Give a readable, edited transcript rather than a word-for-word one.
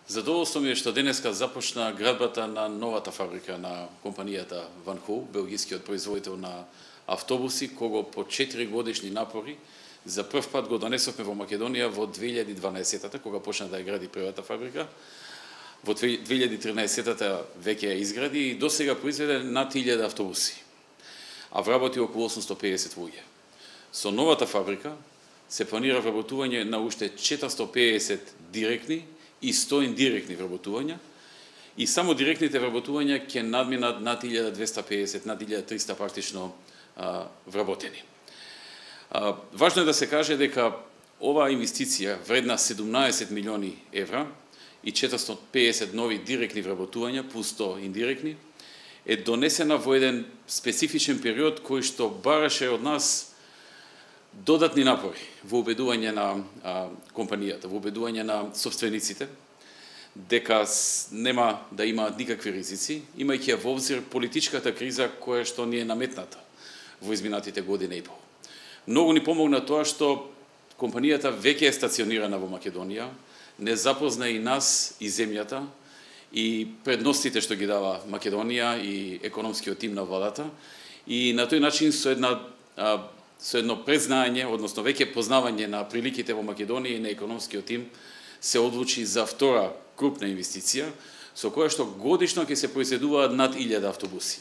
Задоволство ми е што денеска започна градбата на новата фабрика на компанијата Ван Хол, белгискиот производител на автобуси, кого по 4 годишни напори за прв пат го донесовме во Македонија во 2012-та, кога почна да ја гради првата фабрика. Во 2013-та веќе ја изгради и досега произведе над 1000 автобуси, а вработи околу 850 луѓе. Со новата фабрика се планира вработување на уште 450 директни и 100 индиректни вработувања, и само директните вработувања ќе надминат над 1250, над 1300 практично вработени. Важно е да се каже дека оваа инвестиција вредна 17 милиони евра и 450 нови директни вработувања плюс 100 индиректни е донесена во еден специфичен период кој што бараше од нас додатни напори во убедување на компанијата, во убедување на собствениците дека нема да имаат никакви ризици, имајќи ја во обзир политичката криза која што ни е наметната во изминатите година и пол. Многу ни помогна тоа што компанијата веќе е стационирана во Македонија, не запозна и нас и земјата и предностите што ги дава Македонија и економскиот тим на владата, и на тој начин со едно презнање, односно веќе познавање на приликите во Македонија и на економскиот тим, се одлучи за втора крупна инвестиција, со која што годишно ќе се произведуваат над 1000 автобуси.